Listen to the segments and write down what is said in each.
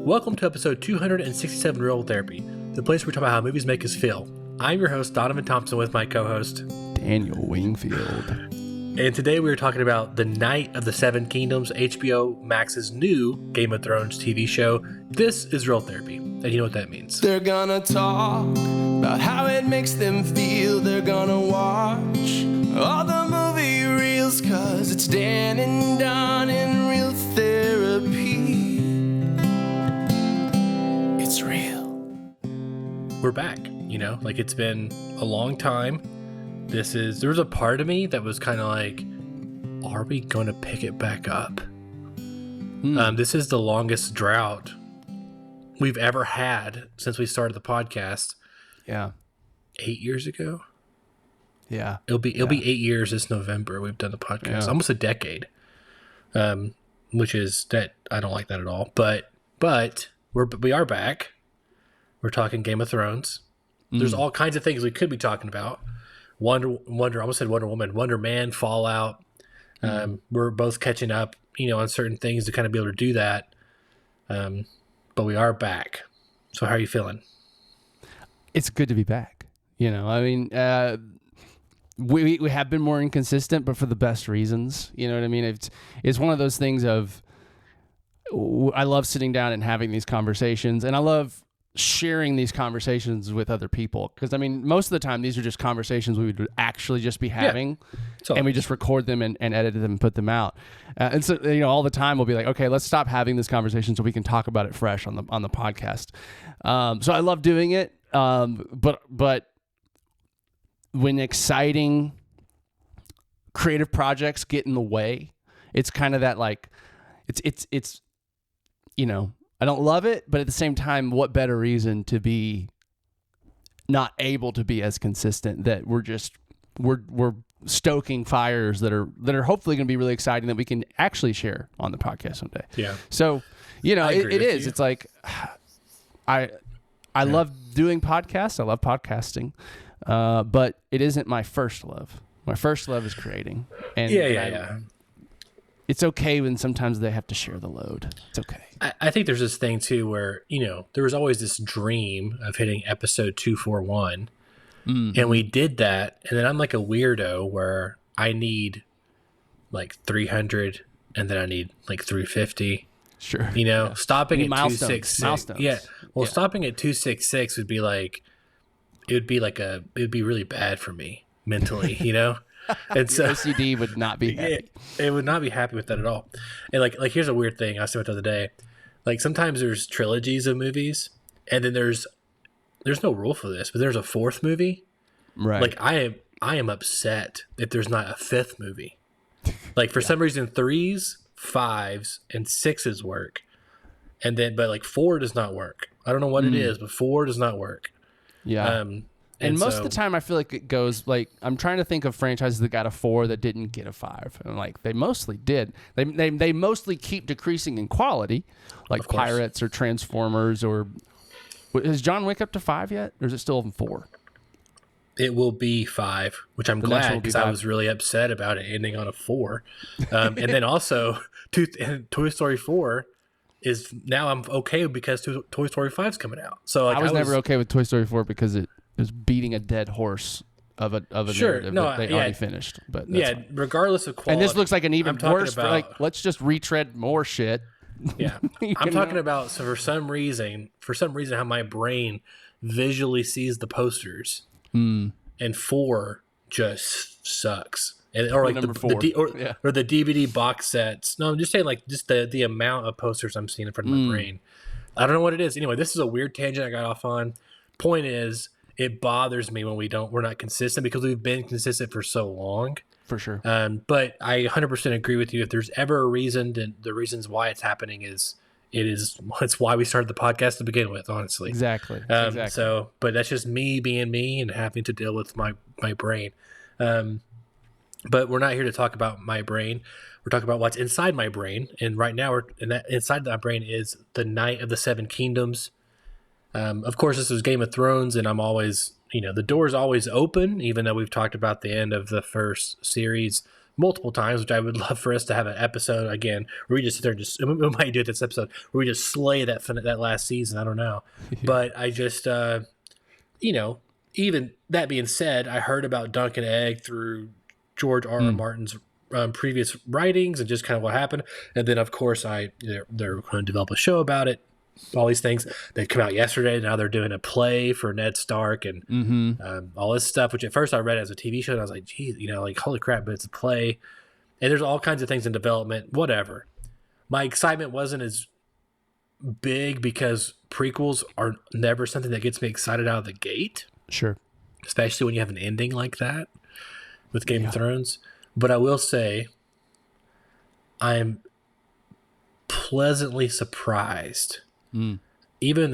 Welcome to episode 267 Real Therapy, the place where we talk about how movies make us feel. I'm your host, Donovan Thompson, with my co-host, Daniel Wingfield. And today we are talking about The Night of the Seven Kingdoms, HBO Max's new Game of Thrones TV show. This is Real Therapy, and you know what that means. They're gonna talk about how it makes them feel. They're gonna watch all the movie reels, cause it's Dan and Don in Real Therapy. It's real. We're back, like it's been a long time. There was a part of me that was kind of like, are we going to pick it back up? This is the longest drought we've ever had since we started the podcast. Yeah. 8 years ago? Yeah. It'll be 8 years this November we've done the podcast. Yeah. Almost a decade. Which is that I don't like that at all. But we are back. We're talking Game of Thrones. There's all kinds of things we could be talking about. Wonder, I almost said Wonder Woman, Wonder Man, Fallout. We're both catching up, on certain things to kind of be able to do that. But we are back. So how are you feeling? It's good to be back. We have been more inconsistent, but for the best reasons. You know what I mean? It's one of those things of, I love sitting down and having these conversations, and I love sharing these conversations with other people, because most of the time these are just conversations we would actually just be having, and we just record them and edit them and put them out, and so all the time we'll be like, okay, let's stop having this conversation so we can talk about it fresh on the podcast. So I love doing it, but when exciting creative projects get in the way, it's kind of that, like, it's I don't love it, but at the same time, what better reason to be not able to be as consistent, that we're stoking fires that are hopefully going to be really exciting, that we can actually share on the podcast someday. Yeah. So, it is. You. It's like, I love doing podcasts. I love podcasting, but it isn't my first love. My first love is creating. And Yeah. It's okay when sometimes they have to share the load. It's okay. I think there's this thing too where, there was always this dream of hitting episode 241. And we did that. And then I'm like a weirdo where I need like 300 and then I need like 350. Sure. Stopping at milestones. 266. Milestones. Yeah. Well, stopping at 266 would be like, it would be really bad for me mentally, And so OCD would not be happy. It would not be happy with that at all. And like here's a weird thing I said the other day. Like sometimes there's trilogies of movies, and then there's no rule for this, but there's a fourth movie. Right. Like I am upset if there's not a fifth movie. Like for some reason 3s, 5s, and 6s work. But like 4 does not work. I don't know what it is, but 4 does not work. Yeah. And most of the time, I feel like it goes, like, I'm trying to think of franchises that got a 4 that didn't get a 5. And, like, they mostly did. They mostly keep decreasing in quality, like Pirates or Transformers or... Is John Wick up to 5 yet? Or is it still in 4? It will be 5, which I'm glad, because I was really upset about it ending on a 4. And then also, Toy Story 4 is... Now I'm okay because Toy Story 5 is coming out. So like, I was never okay with Toy Story 4 because it was beating a dead horse of a narrative that they already finished. But fine. Regardless of quality. And this looks like an even worse. Let's just retread more shit. Yeah, I'm talking about. So for some reason, how my brain visually sees the posters, and 4 just sucks. Or like number 4. Or the DVD box sets. No, I'm just saying, like, just the amount of posters I'm seeing in front of my brain. I don't know what it is. Anyway, this is a weird tangent I got off on. Point is, it bothers me when we're not consistent, because we've been consistent for so long. For sure. But I 100% agree with you. If there's ever a reason, then the reasons why it's happening it's why we started the podcast to begin with, honestly. Exactly. So, but that's just me being me and having to deal with my brain. But we're not here to talk about my brain. We're talking about what's inside my brain. And right now, inside my brain is The Night of the Seven Kingdoms. Of course, this was Game of Thrones, and I'm always, the door's always open, even though we've talked about the end of the first series multiple times, which I would love for us to have an episode again where we just sit there and just, we might do it this episode where we just slay that last season. I don't know. But I just, even that being said, I heard about Dunk and Egg through George R.R. Martin's previous writings and just kind of what happened. And then, of course, they're going to develop a show about it. All these things. They come out yesterday. Now they're doing a play for Ned Stark and all this stuff, which at first I read as a TV show. And I was like, geez, holy crap, but it's a play. And there's all kinds of things in development, whatever. My excitement wasn't as big because prequels are never something that gets me excited out of the gate. Sure. Especially when you have an ending like that with Game of Thrones. But I will say I'm pleasantly surprised. Even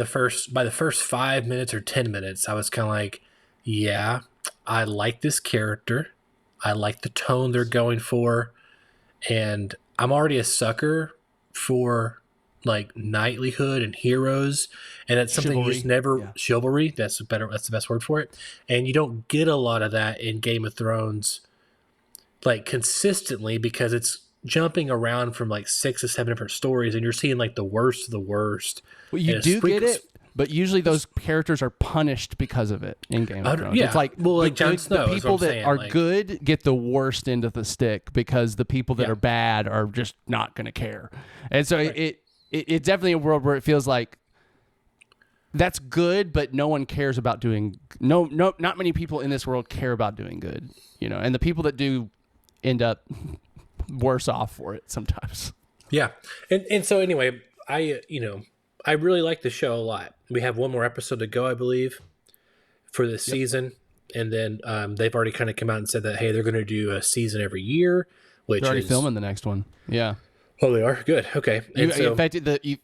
by the first 5 minutes or 10 minutes, I was kind of like, yeah, I like this character. I like the tone they're going for. And I'm already a sucker for like knightlyhood and heroes. And that's something you just never, chivalry, that's the best word for it. And you don't get a lot of that in Game of Thrones, like consistently, because it's jumping around from like 6 to 7 different stories, and you're seeing like the worst of the worst. Well, you do get it, but usually those characters are punished because of it in Game of Thrones. Yeah. It's like, like Jon Snow, the people that are good get the worst end of the stick because the people that are bad are just not going to care. And so it's definitely a world where it feels like that's good, but no one cares about doing not many people in this world care about doing good, and the people that do end up worse off for it sometimes. Yeah. And so anyway, I really like the show a lot. We have one more episode to go, I believe, for this season. And then they've already kind of come out and said that, hey, they're going to do a season every year, which they're already filming the next one. Yeah. Oh, they are? Good. Okay. And in fact,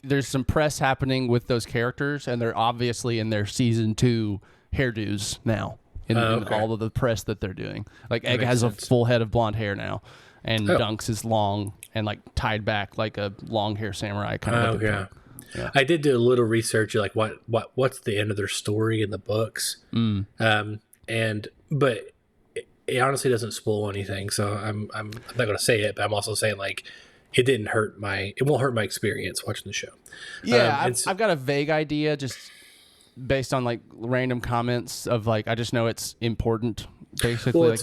there's some press happening with those characters, and they're obviously in their season 2 hairdos now in all of the press that they're doing. Like Egg has a full head of blonde hair now, and Dunk's is long and like tied back like a long hair samurai kind of. Yeah. I did do a little research, like what's the end of their story in the books, but it honestly doesn't spoil anything. So I'm not going to say it, but I'm also saying like it won't hurt my experience watching the show. Yeah, I've got a vague idea just based on like random comments of like I just know it's important. Basically, well, it's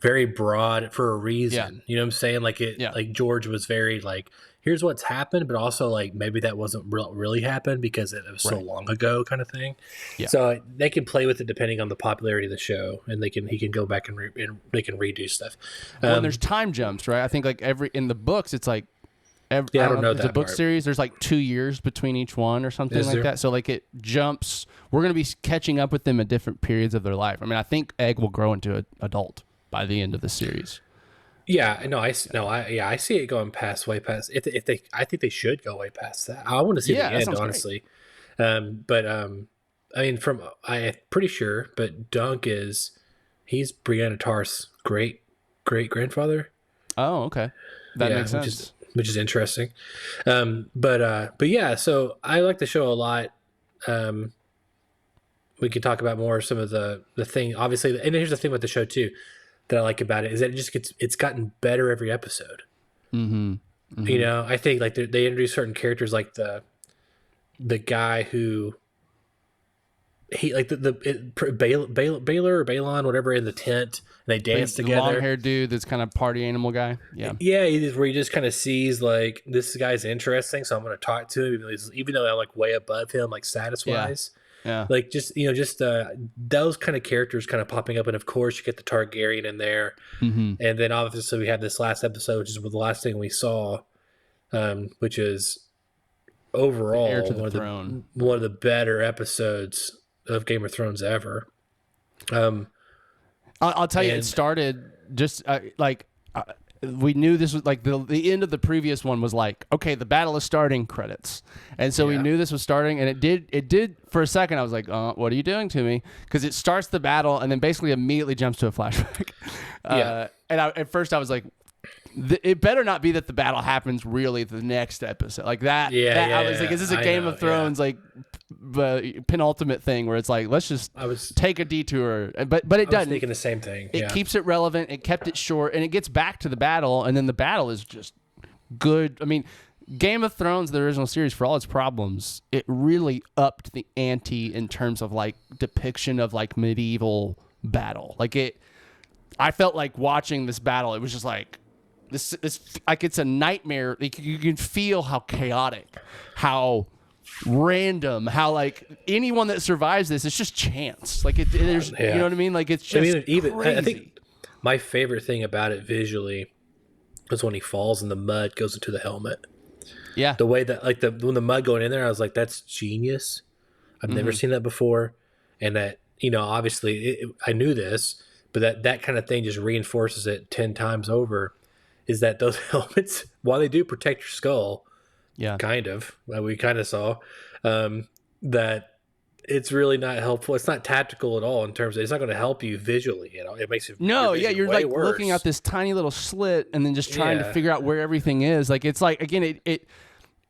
very broad for a reason. You know what I'm saying? Like like George was very like, here's what's happened, but also like maybe that wasn't really happened because it was so long ago, kind of thing. Yeah. So they can play with it depending on the popularity of the show, and he can go back and they can redo stuff. Well, and there's time jumps, right? I think like in the books, it's like I don't know that it's a book series. There's like 2 years between each one or something like that. So like it jumps. We're gonna be catching up with them at different periods of their life. I mean, I think Egg will grow into an adult by the end of the series. Yeah, I see it going way past. I think they should go way past that. I want to see the end, honestly. I mean, I'm pretty sure, but Dunk he's Brienne of Tarth's great grandfather. Oh, okay, that makes sense. Which is interesting. But yeah, so I like the show a lot. We can talk about more some of the thing, obviously, and here's the thing with the show too that I like about it is that it's gotten better every episode. I think like they introduce certain characters like the guy who Baylor or Balon, whatever, in the tent, and they dance together. The long-haired dude that's kind of party animal guy. Yeah, where he just kind of sees like this guy's interesting, so I'm going to talk to him, even though I'm like way above him, like status-wise. Yeah. Like just those kind of characters kind of popping up, and of course you get the Targaryen in there, and then obviously we have this last episode, which is the last thing we saw, which is overall one of the better episodes of Game of Thrones ever. I'll tell you, it started just we knew this was like the end of the previous one was like, okay, the battle is starting, credits. And so we knew this was starting, and it did for a second. I was like, what are you doing to me? Because it starts the battle and then basically immediately jumps to a flashback. And at first I was like, it better not be that the battle happens really the next episode like that. I was like, is this a Game of Thrones like penultimate thing where it's like, let's just take a detour, but it doesn't. I was thinking the same thing. It keeps it relevant. It kept it short, and it gets back to the battle, and then the battle is just good. I mean, Game of Thrones, the original series, for all its problems, it really upped the ante in terms of like depiction of like medieval battle. Like I felt like watching this battle. It was just like this like it's a nightmare. Like, you can feel how chaotic, how random, how like anyone that survives this, it's just chance. Like there's you know what I mean? Like it's just crazy. I think my favorite thing about it visually was when he falls and the mud goes into the helmet. Yeah, the way that like when the mud going in there, I was like, that's genius. I've never seen that before, and that obviously I knew this, but that kind of thing just reinforces it 10 times over. Is that those helmets, while they do protect your skull, kind of, like we kind of saw, that it's really not helpful. It's not tactical at all in terms of, it's not going to help you visually. It makes it you're like worse. Looking at this tiny little slit and then just trying to figure out where everything is. Like it's like, again,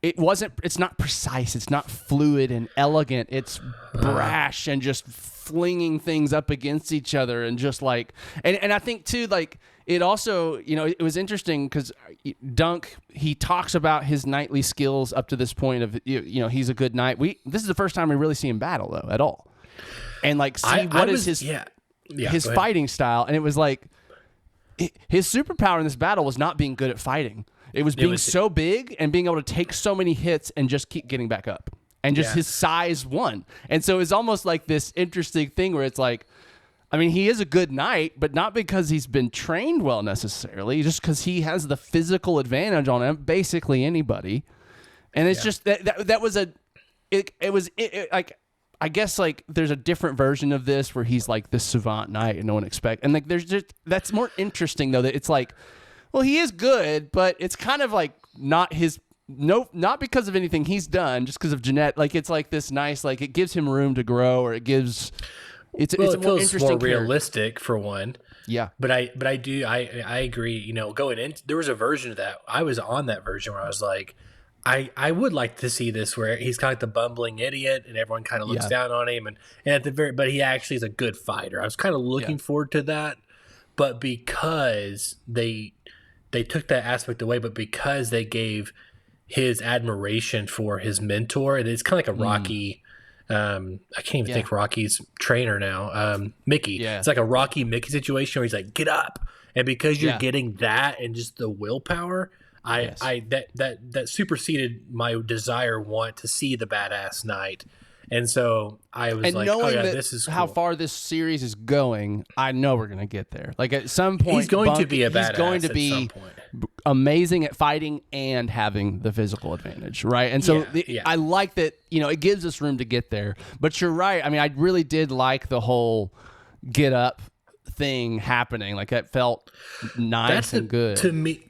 it's not precise. It's not fluid and elegant. It's brash and just flinging things up against each other and just like, and I think too, like it also, it was interesting because Dunk, he talks about his knightly skills up to this point of, he's a good knight. This is the first time we really see him battle though at all. And like, his fighting style. And it was like, his superpower in this battle was not being good at fighting. It was being so big and being able to take so many hits and just keep getting back up. And just his size won. And so it's almost like this interesting thing where it's like, I mean, he is a good knight, but not because he's been trained well necessarily, just because he has the physical advantage on him, basically anybody. And it's just that was like, I guess like there's a different version of this where he's like this savant knight and no one expects. And like there's just, that's more interesting though, that it's like, well, he is good, but it's kind of like not because of anything he's done, just because of Jeanette. Like it's like this nice, like it gives him room to grow, or it gives it feels more realistic for one. Yeah, but I agree. Going in, there was a version of that. I was on that version where I was like, I would like to see this where he's kind of like the bumbling idiot and everyone kind of looks down on him, and at the but he actually is a good fighter. I was kind of looking forward to that, but because they took that aspect away, but because they gave his admiration for his mentor, and it's kind of like a Rocky. I can't even think Rocky's trainer now. Mickey. Yeah. It's like a Rocky Mickey situation where he's like, get up, and because you're getting that and just the willpower, that superseded my want to see the badass knight. And so I was like, oh yeah, this is cool. How far this series is going, I know we're going to get there. Like at some point, he's going to be a badass. He's going to be amazing at fighting and having the physical advantage, right? And so I like that, it gives us room to get there. But you're right. I mean, I really did like the whole get up thing happening. Like that felt nice and good. To me,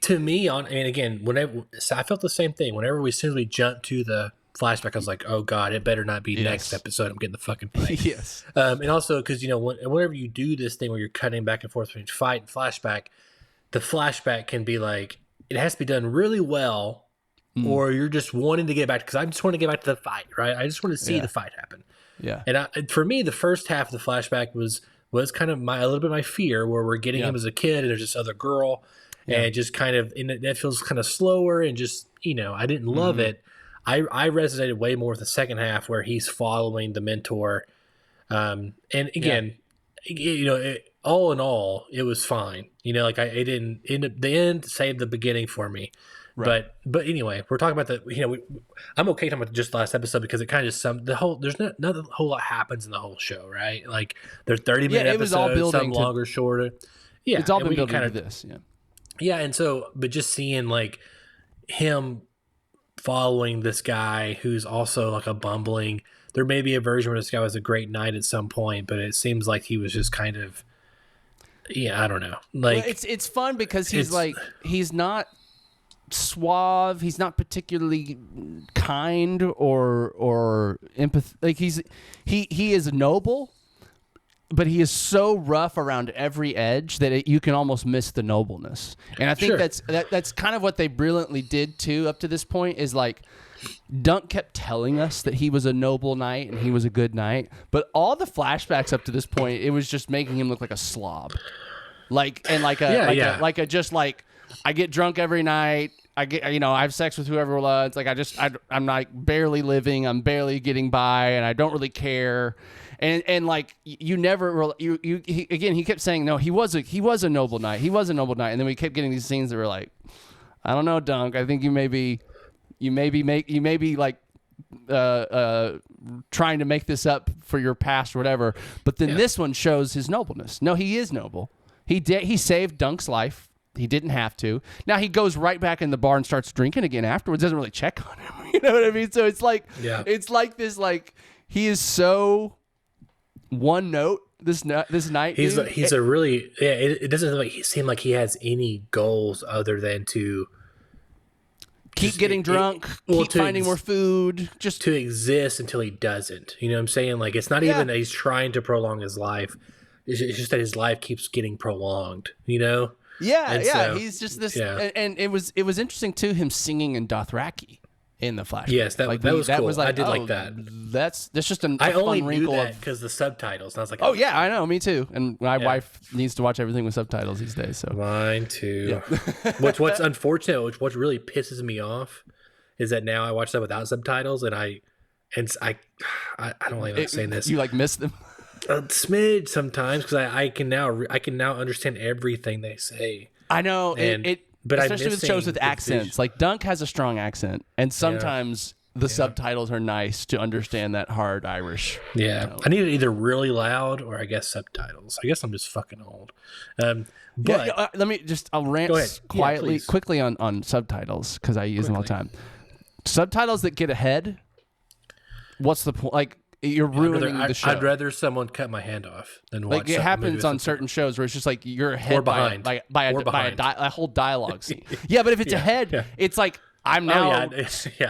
again, I felt the same thing. As soon as we jumped to the flashback, I was like, oh god, it better not be next episode. I'm getting the fucking fight. Yes. And also because whenever you do this thing where you're cutting back and forth between fight and flashback, the flashback can be like, it has to be done really well, or you're just wanting to get back, because I just want to get back to the fight, right? I just want to see the fight happen. Yeah. And for me, the first half of the flashback was kind of a little bit my fear, where we're getting him as a kid and there's this other girl, and just kind of, and that feels kind of slower, and just I didn't love it. I resonated way more with the second half where he's following the mentor. And again, all in all, it was fine. Like it didn't end up, the end saved the beginning for me. Right. But anyway, we're talking about I'm okay talking about just the last episode because it kind of just there's not a whole lot happens in the whole show, right? Like they're 30-minute episodes, all building some longer, shorter. Yeah. It's all been building to this. Yeah. Yeah. And so, but just seeing like him following this guy who's also like a bumbling, there may be a version where this guy was a great knight at some point, but it seems like he was just kind of, I don't know. Like it's fun because he's not suave, he's not particularly kind or empath. Like he is noble, but he is so rough around every edge that you can almost miss the nobleness. And I think that's kind of what they brilliantly did too up to this point is like Dunk kept telling us that he was a noble knight and he was a good knight, but all the flashbacks up to this point, it was just making him look like a slob. Like just like I get drunk every night. I have sex with whoever wants. Like I'm like barely living. I'm barely getting by, and I don't really care. And like you never he kept saying no. He was a noble knight. He was a noble knight. And then we kept getting these scenes that were like, I don't know, Dunk. I think you may be like trying to make this up for your past or whatever. But then this one shows his nobleness. No, he is noble. He saved Dunk's life. He didn't have to. Now he goes right back in the bar and starts drinking again afterwards. Doesn't really check on him. You know what I mean? So it's like, it's like this, like he is so one note this night. He's a really, it doesn't seem like he has any goals other than to keep getting drunk, keep finding more food, just to exist until he doesn't. You know what I'm saying? Like it's not even that he's trying to prolong his life. It's just that his life keeps getting prolonged, you know? So, he's just this, and it was interesting too. Him singing in Dothraki in the flashback. Yes, that was cool. Like, I did like that. That's just a I fun only wrinkle knew that because the subtitles. And I was like, oh yeah, I know, me too. And my wife needs to watch everything with subtitles these days. So mine too. Yeah. What's unfortunate, what really pisses me off, is that now I watch that without subtitles, and I don't like saying this. You like miss them. A smidge sometimes because I can now understand everything they say. I know, but especially with shows with accents. Vision. Like Dunk has a strong accent, and sometimes the subtitles are nice to understand that hard Irish. Yeah, you know. I need it either really loud or I guess subtitles. I guess I'm just fucking old. But let me I'll rant quickly on subtitles because I use them all the time. Subtitles that get ahead. What's the point? Like. You're ruining the show. I'd rather someone cut my hand off than watch. Like it happens on certain shows where it's just like you're ahead by a whole dialogue scene. Yeah, but if it's ahead, it's like I'm now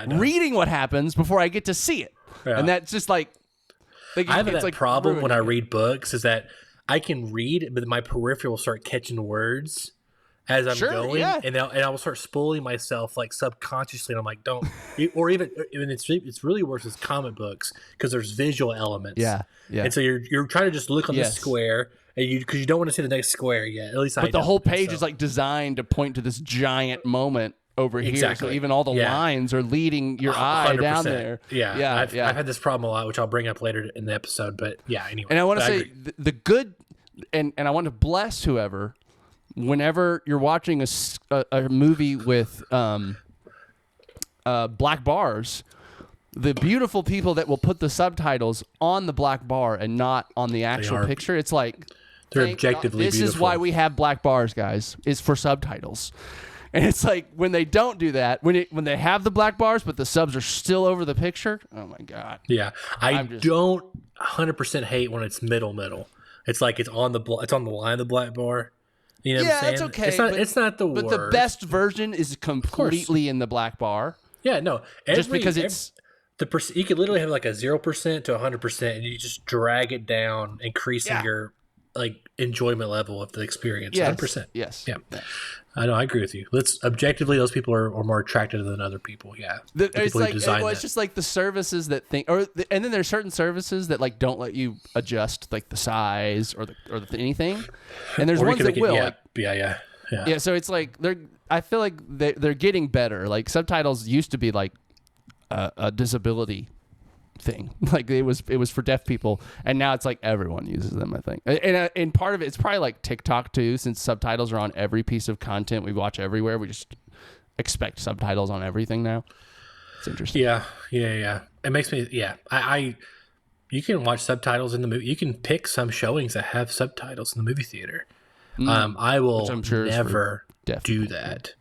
reading what happens before I get to see it, and that's just like I have that problem when I read books is that I can read, but my peripheral will start catching words as I'm going, and I will start spoiling myself like subconsciously, and I'm like, don't, or even it's really worse with comic books because there's visual elements, and so you're trying to just look on the square, and because you don't want to see the next square yet. At least, but the whole page is like designed to point to this giant moment over here, so even all the lines are leading your eye 100%. Down there. I've had this problem a lot, which I'll bring up later in the episode. But anyway, and I want to say the good, and I want to bless whoever. Whenever you're watching a movie with black bars, the beautiful people that will put the subtitles on the black bar and not on the actual picture, it's like they're objectively beautiful. This is why we have black bars, guys. Is for subtitles. And it's like when they don't do that, when they have the black bars but the subs are still over the picture. Oh my god. Yeah, I don't 100% hate when it's middle. It's like it's on the line of the black bar. You know what I'm saying? It's okay. It's not the worst. But the best version is completely in the black bar. Yeah, no. Just because it's you could literally have like a 0% to 100%, and you just drag it down, increasing your like enjoyment level of the experience. 100%. Yes. Yeah. I know. I agree with you. Objectively, those people are more attractive than other people. Yeah. It's just like the services that think, and then there's certain services that like don't let you adjust like the size or anything, and there's ones that will. Yeah. So it's like I feel like they're getting better. Like subtitles used to be like a disability thing, like it was for deaf people, and now it's like everyone uses them, I think, and part of it's probably like TikTok too, since subtitles are on every piece of content we watch everywhere. We just expect subtitles on everything now. It's interesting. Yeah. It makes me I you can watch subtitles in the movie. You can pick some showings that have subtitles in the movie theater. I will never do that.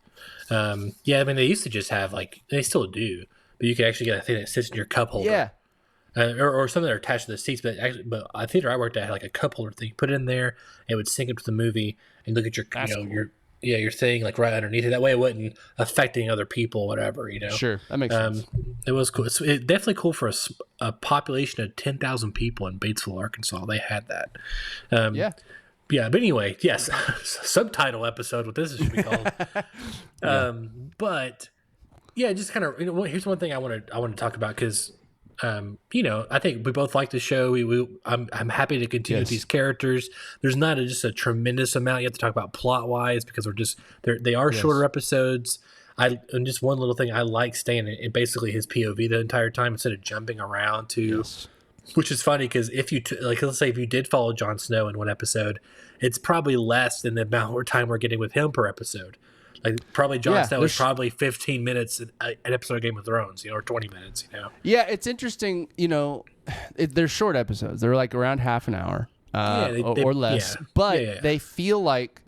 I mean, they used to just have they still do, but you can actually get a thing that sits in your cup holder. Or something that are attached to the seats, but a theater I worked at had like a cup holder thing. You put it in there, it would sync up to the movie, and look at your your thing like right underneath it. That way it wasn't affecting other people, whatever, you know. Sure, that makes sense. It was cool. It's definitely cool for a population of 10,000 people in Batesville, Arkansas. They had that. Yeah. But anyway, yes, subtitle episode. What this should be called. But yeah, just kind of here's one thing I want to talk about because. I think we both like the show. I'm happy to continue with these characters. There's not just a tremendous amount you have to talk about plot wise because they are shorter episodes. And just one little thing, I like staying in basically his POV the entire time instead of jumping around which is funny because if you let's say if you did follow Jon Snow in one episode, it's probably less than the amount of time we're getting with him per episode. Like probably Jon Snow is probably 15 minutes an episode of Game of Thrones, or 20 minutes, Yeah, it's interesting, they're short episodes. They're like around half an hour or less. Yeah. But they feel like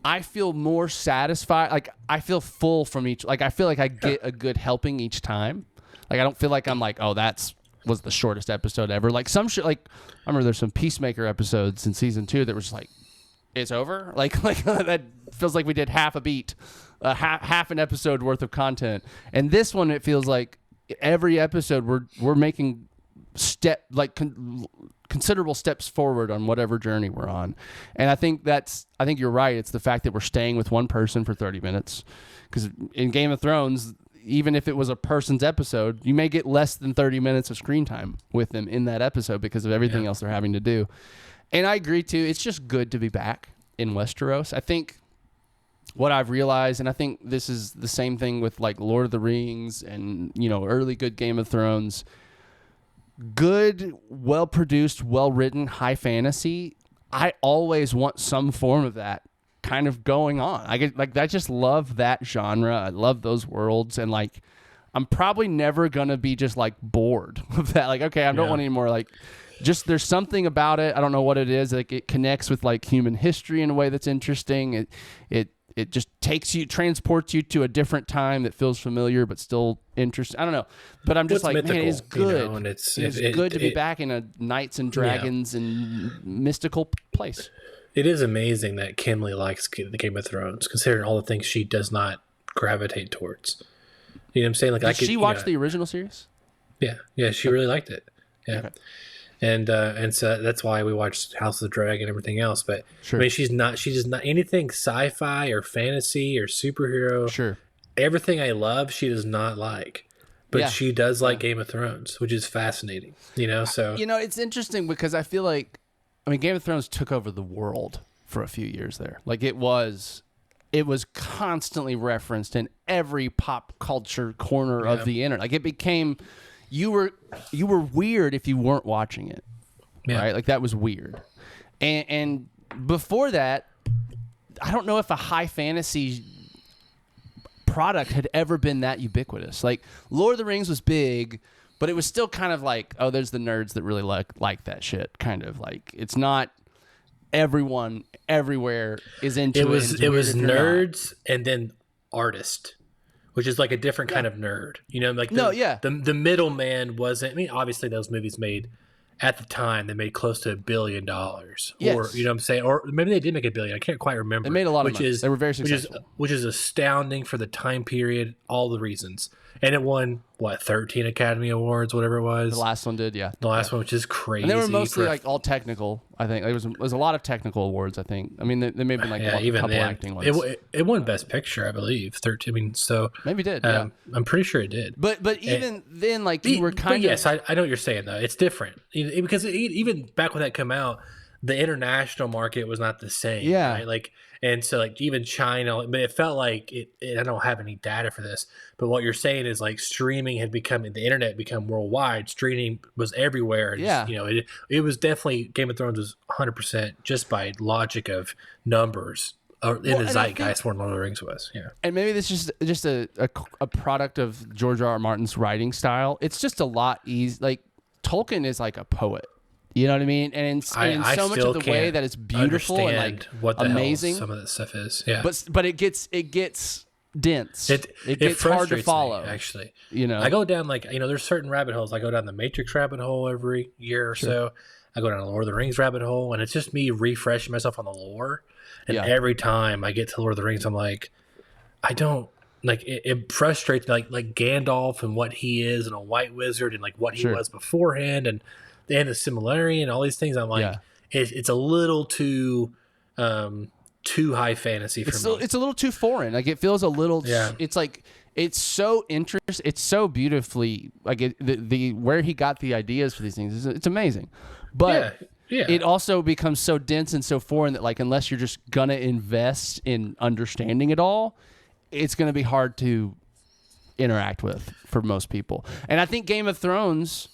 I feel more satisfied. Like I feel full from each. Like I feel like I get a good helping each time. Like I don't feel like I'm like, oh, was the shortest episode ever. Like some shit. Like I remember there's some Peacemaker episodes in season 2 that was just like, it's over. Like that feels like we did half a beat, half an episode worth of content. And this one, it feels like every episode we're making considerable steps forward on whatever journey we're on. And I think you're right. It's the fact that we're staying with one person for 30 minutes. Because in Game of Thrones, even if it was a person's episode, you may get less than 30 minutes of screen time with them in that episode because of everything else they're having to do. And I agree, too. It's just good to be back in Westeros. I think what I've realized, and I think this is the same thing with like Lord of the Rings and, early good Game of Thrones, good, well-produced, well-written, high fantasy, I always want some form of that kind of going on. I just love that genre. I love those worlds. And like, I'm probably never going to be just like bored of that. Like, okay, I don't want any more like... Just there's something about it. I don't know what it is. Like it connects with like human history in a way that's interesting. It just transports you to a different time that feels familiar but still interesting. I don't know, but I'm just mythical, man, it's good. And it's good to be back in a knights and dragons and mystical place. It is amazing that Kimberly likes the Game of Thrones, considering all the things she does not gravitate towards. You know what I'm saying? Like, Did she watch the original series? Yeah, she really liked it. Yeah. Okay. And so that's why we watched House of the Dragon and everything else. But I mean, she does not anything sci-fi or fantasy or superhero. Sure. Everything I love, she does not like. But she does like Game of Thrones, which is fascinating. So it's interesting because I feel like, Game of Thrones took over the world for a few years there. Like it was constantly referenced in every pop culture corner of the internet. Like it became. You were weird if you weren't watching it, right? Like that was weird. And before that, I don't know if a high fantasy product had ever been that ubiquitous. Like Lord of the Rings was big, but it was still kind of like, oh, there's the nerds that really like that shit. Kind of like it's not everyone everywhere is into it. It was nerds and then artists. Which is like a different kind of nerd, like the middleman wasn't. I mean, obviously those movies made at the time they made close to $1 billion, or what I'm saying, or maybe they did make $1 billion. I can't quite remember. They made a lot of money. They were very successful, which is astounding for the time period, all the reasons. And it won 13 Academy Awards, whatever it was. The last one did, yeah. The last one, which is crazy. And they were mostly like all technical. I think there was a lot of technical awards. I think. I mean, they may have been like a couple acting ones. It won Best Picture, I believe. 13. I mean, so maybe it did. Yeah. I'm pretty sure it did. But even then, like you were kind of. Yes, I know what you're saying though. It's different because even back when that came out, the international market was not the same. Yeah. Right? Like. And so, like, even China, but it felt like I don't have any data for this, but what you're saying is like streaming had become, the internet become worldwide. Streaming was everywhere. And it was definitely, Game of Thrones was 100% just by logic of numbers in the zeitgeist where Lord of the Rings was. Yeah. And maybe this is just a product of George R.R. Martin's writing style. It's just a lot easy. Like, Tolkien is like a poet. You know what I mean? And in so much of the way that it's beautiful and like what the amazing, hell some of that stuff is. Yeah. But it gets dense. It gets hard to follow. Me, actually, I go down there's certain rabbit holes. I go down the Matrix rabbit hole every year or so. I go down a Lord of the Rings rabbit hole, and it's just me refreshing myself on the lore. And every time I get to Lord of the Rings, I'm like, I don't like it frustrates me, like Gandalf and what he is, and a White Wizard, and like what he was beforehand, and the similarity and all these things. I'm like, it's a little too high fantasy for me. It's a little too foreign. Like it feels a little. It's like it's so interesting. It's so beautifully like the where he got the ideas for these things. It's amazing, but. Yeah. It also becomes so dense and so foreign that, like, unless you're just gonna invest in understanding it all, it's gonna be hard to interact with for most people. And I think Game of Thrones,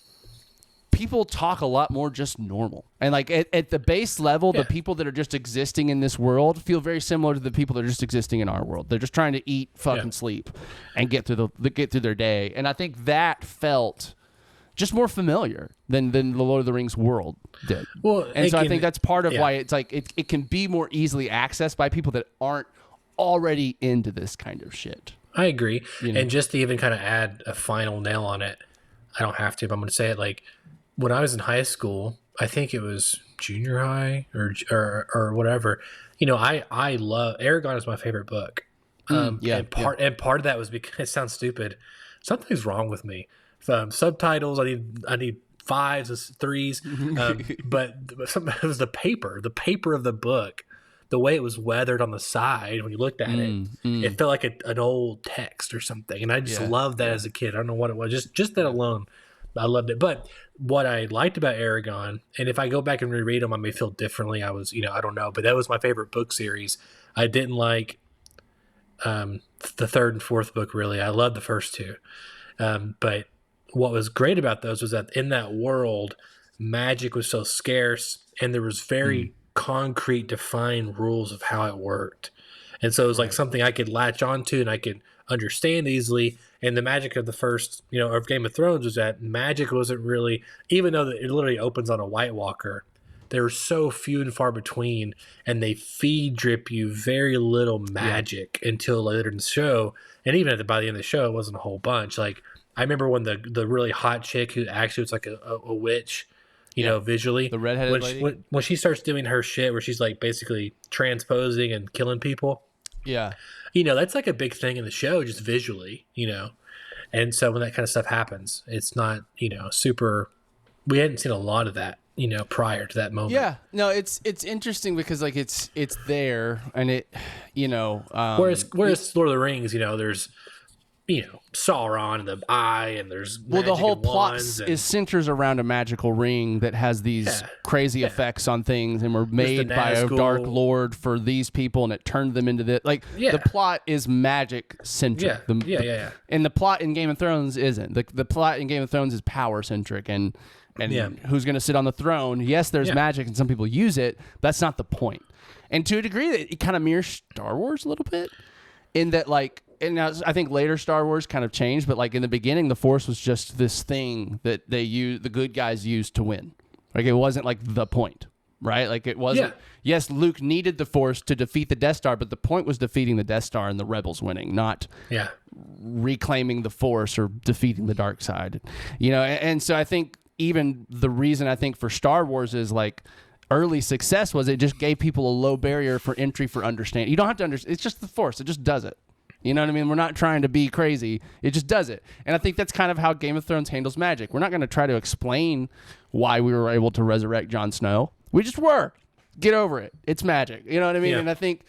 people talk a lot more just normal. And like at the base level, the people that are just existing in this world feel very similar to the people that are just existing in our world. They're just trying to eat, fucking sleep, and get through their day. And I think that felt just more familiar than the Lord of the Rings world did. Well, and so I think that's part of why it's like it can be more easily accessed by people that aren't already into this kind of shit. I agree. You know? And just to even kind of add a final nail on it, I don't have to, but I'm going to say it. Like when I was in high school, I think it was junior high or whatever. You know, I love Aragon is my favorite book. And part of that was because it sounds stupid. Something's wrong with me. Subtitles, I need 5s, 3s, but it was the paper of the book, the way it was weathered on the side when you looked at it, it felt like an old text or something, and I just loved that as a kid. I don't know what it was, just that alone, I loved it. But what I liked about Aragon, and if I go back and reread them, I may feel differently. I don't know, but that was my favorite book series. I didn't like the third and fourth book really. I loved the first two, but what was great about those was that in that world, magic was so scarce, and there was very concrete, defined rules of how it worked. And so it was like something I could latch onto and I could understand easily. And the magic of the first, of Game of Thrones was that magic wasn't really, even though it literally opens on a White Walker, they're so few and far between, and they feed drip you very little magic until later in the show. And even by the end of the show, it wasn't a whole bunch. Like, I remember when the really hot chick who actually was like a witch, visually. The redheaded lady? When she starts doing her shit where she's like basically transposing and killing people. Yeah. That's like a big thing in the show, just visually, And so when that kind of stuff happens, it's not, super, we hadn't seen a lot of that, prior to that moment. Yeah. No, it's interesting because like it's there and it, whereas Lord of the Rings, there's, Sauron and the Eye, and there's the whole plot is centers around a magical ring that has these crazy effects on things, and were made by a dark lord for these people, and it turned them into this. Like the plot is magic centric. And the plot in Game of Thrones isn't. The plot in Game of Thrones is power centric, and who's going to sit on the throne. Yes, there's magic, and some people use it. But that's not the point. And to a degree, that it kind of mirrors Star Wars a little bit, in that like. And now I think later Star Wars kind of changed, but like in the beginning, the Force was just this thing that the good guys used to win. Like it wasn't like the point, right? Like it wasn't. Yes, Luke needed the Force to defeat the Death Star, but the point was defeating the Death Star and the Rebels winning, not reclaiming the Force or defeating the dark side. And so I think even the reason I think for Star Wars is like early success was it just gave people a low barrier for entry for understanding. You don't have to understand. It's just the Force. It just does it. You know what I mean? We're not trying to be crazy. It just does it. And I think that's kind of how Game of Thrones handles magic. We're not going to try to explain why we were able to resurrect Jon Snow. We just were. Get over it. It's magic. You know what I mean? Yeah. And I think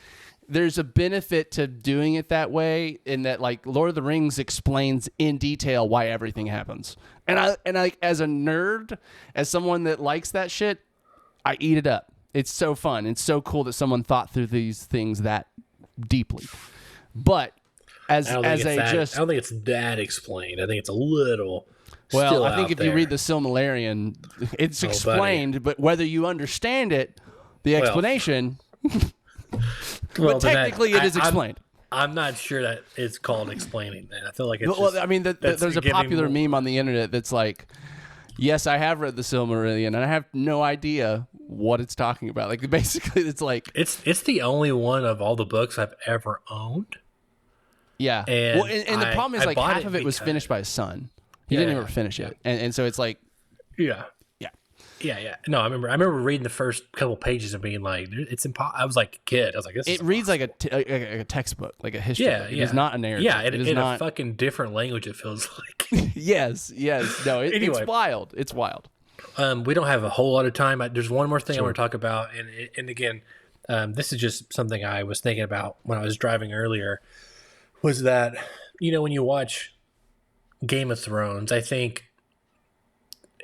there's a benefit to doing it that way, in that like Lord of the Rings explains in detail why everything happens. And I as a nerd, as someone that likes that shit, I eat it up. It's so fun. It's so cool that someone thought through these things that deeply. But I don't think it's that explained. I think it's a little. Well, I think if you read the Silmarillion, it's explained, but whether you understand it, the explanation. But technically, it is explained. I'm not sure that it's called explaining that. I feel like it's. Well, I mean, there's a popular meme on the internet that's like, "Yes, I have read the Silmarillion, and I have no idea what it's talking about." Like, basically, it's like it's the only one of all the books I've ever owned. Yeah. And the problem is like half of it was finished by his son. He didn't ever finish it. And so it's like. Yeah. Yeah. No, I remember reading the first couple pages and being like, it's impossible. I was like a kid. I was like, this It is reads like impossible. a textbook, like a history book. It is not a narrative. Yeah, it is in not a fucking different language, it feels like. yes. No, Anyway. it's wild. It's wild. We don't have a whole lot of time. There's one more thing I want to talk about. And again, this is just something I was thinking about when I was driving earlier, was that, when you watch Game of Thrones, I think,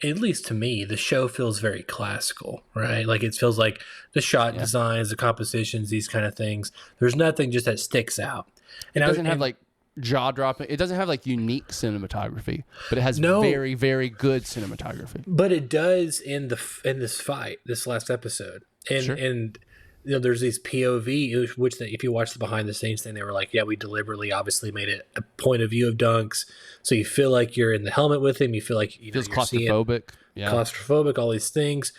at least to me, the show feels very classical, right? Like it feels like the shot designs, the compositions, these kind of things. There's nothing just that sticks out. And it doesn't have like jaw-dropping. It doesn't have like unique cinematography, but it has very, very good cinematography. But it does in this fight, this last episode, and there's these POV, which if you watch the behind the scenes thing, they were like, we deliberately obviously made it a point of view of Dunks, so you feel like you're in the helmet with him, you feel like feels you're claustrophobic, all these things,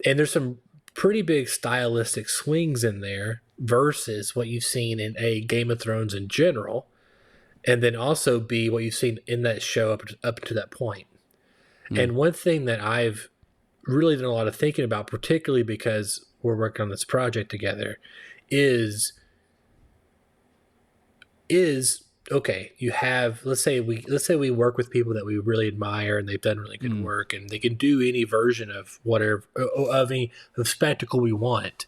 and there's some pretty big stylistic swings in there versus what you've seen in a Game of Thrones in general, and then also B, what you've seen in that show up to that point. And one thing that I've really done a lot of thinking about, particularly because we're working on this project together, is okay, you have, let's say we work with people that we really admire and they've done really good work and they can do any version of whatever of spectacle we want.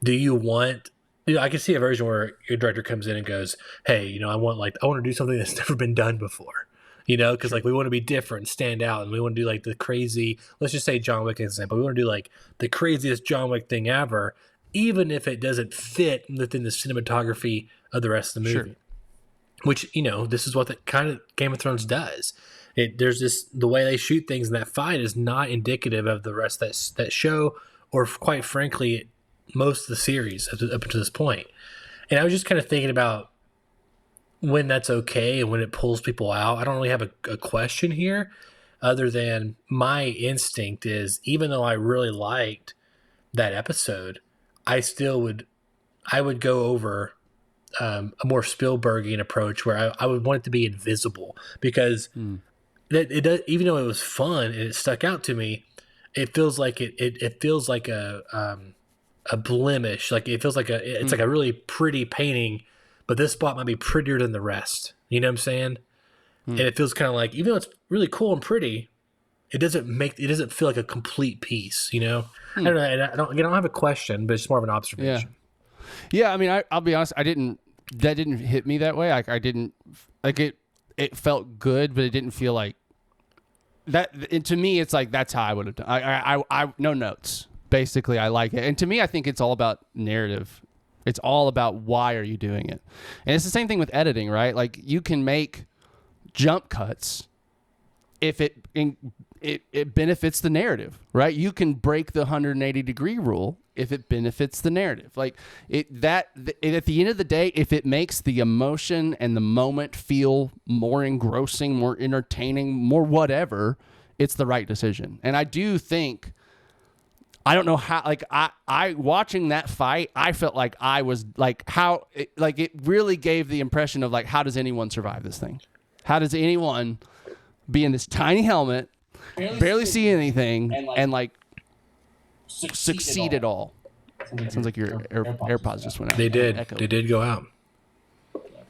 Do you want, I can see a version where your director comes in and goes, hey, I want to do something that's never been done before. Because we want to be different and stand out, and we want to do the crazy, let's just say John Wick example. We want to do the craziest John Wick thing ever, even if it doesn't fit within the cinematography of the rest of the movie. Sure. Which, this is what the kind of Game of Thrones does. The way they shoot things in that fight is not indicative of the rest of that show, or quite frankly, most of the series up to this point. And I was just kind of thinking about when that's okay and when it pulls people out. I don't really have a question here, other than my instinct is, even though I really liked that episode, I would go over a more Spielbergian approach where I would want it to be invisible, because that it does, even though it was fun and it stuck out to me, it feels like it feels like a blemish. Like it feels like it's like a really pretty painting, but this spot might be prettier than the rest. You know what I'm saying? And it feels kind of like, even though it's really cool and pretty, it doesn't feel like a complete piece, I don't know. And I don't have a question, but it's more of an observation. Yeah. I mean, I'll be honest. That didn't hit me that way. I didn't like it. It felt good, but it didn't feel like that. And to me, it's like, that's how I would have done. I no notes. Basically, I like it. And to me, I think it's all about narrative. It's all about, why are you doing it? And it's the same thing with editing, right? Like, you can make jump cuts if it benefits the narrative, right? You can break the 180-degree rule if it benefits the narrative. Like at the end of the day, if it makes the emotion and the moment feel more engrossing, more entertaining, more whatever, it's the right decision. And I do think, I don't know how, like I watching that fight, I felt like I was like, it really gave the impression of like, how does anyone survive this thing? How does anyone be in this tiny helmet, barely see anything, and succeed at all? Sounds like your AirPods just went out. They did. They did go out.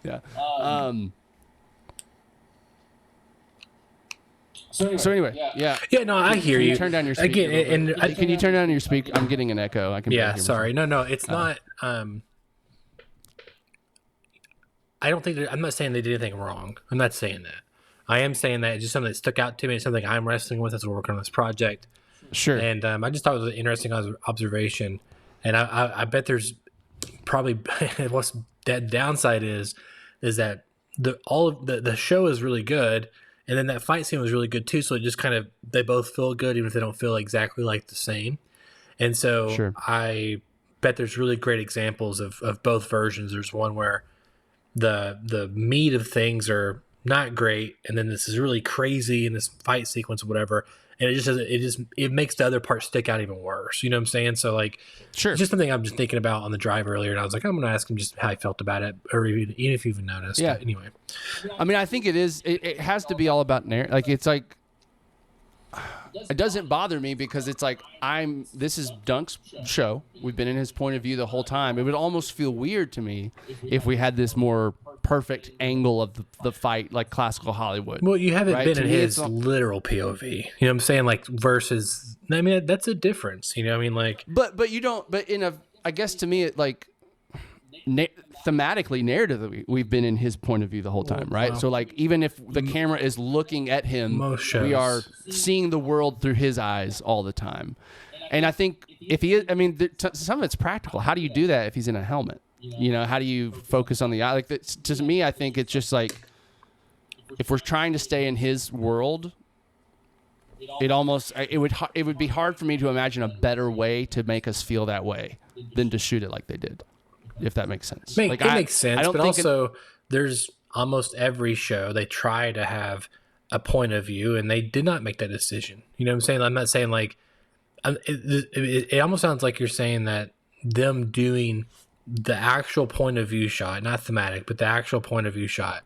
Yeah. So anyway, yeah. No, I hear you. Turn down your speaker again, and can you turn down your speaker? I'm getting an echo. I can. Yeah, sorry. No, it's not. I don't think I'm not saying they did anything wrong. I'm not saying that. I am saying that it's just something that stuck out to me. It's something I'm wrestling with as we're working on this project. Sure. And I just thought it was an interesting observation. And I bet there's probably what's that downside is that the show is really good. And then that fight scene was really good too. So it just kind of, they both feel good, even if they don't feel exactly like the same. And so sure. I bet there's really great examples of both versions. There's one where the meat of things are not great, and then this is really crazy in this fight sequence or whatever. And it makes the other part stick out even worse. You know what I'm saying? So like, sure. It's just something I'm just thinking about on the drive earlier, and I was like, I'm going to ask him just how he felt about it, or even if you even noticed. Yeah. Anyway. I mean, I think it has to be all about narrative. Like, it's like, it doesn't bother me because it's like this is Dunk's show. We've been in his point of view the whole time. It would almost feel weird to me if we had this more perfect angle of the fight like classical Hollywood. Well, you haven't been To in me, his it's literal POV. You know what I'm saying? Like versus, I mean, that's a difference. You know what I mean? Like, but you don't. But I guess to me, it like thematically, narratively, we've been in his point of view the whole time, right? So like, even if the camera is looking at him, we are seeing the world through his eyes all the time. And I think if he is, I mean, some of it's practical. How do you do that if he's in a helmet? You know, how do you focus on the eye? Like, to me, I think it's just like, if we're trying to stay in his world, it would be hard for me to imagine a better way to make us feel that way than to shoot it like they did, if that makes sense. It makes sense, but also there's almost every show they try to have a point of view, and they did not make that decision. You know what I'm saying? I'm not saying like, it almost sounds like you're saying that them doing the actual point of view shot, not thematic, but the actual point of view shot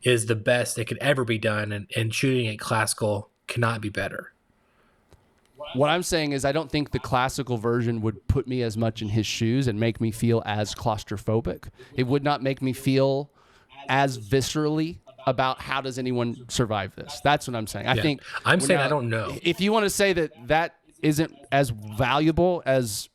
is the best that could ever be done, and shooting it classical cannot be better. What I'm saying is I don't think the classical version would put me as much in his shoes and make me feel as claustrophobic. It would not make me feel as viscerally about how does anyone survive this. That's what I'm saying. I think I'm saying I don't know. If you want to say that isn't as valuable as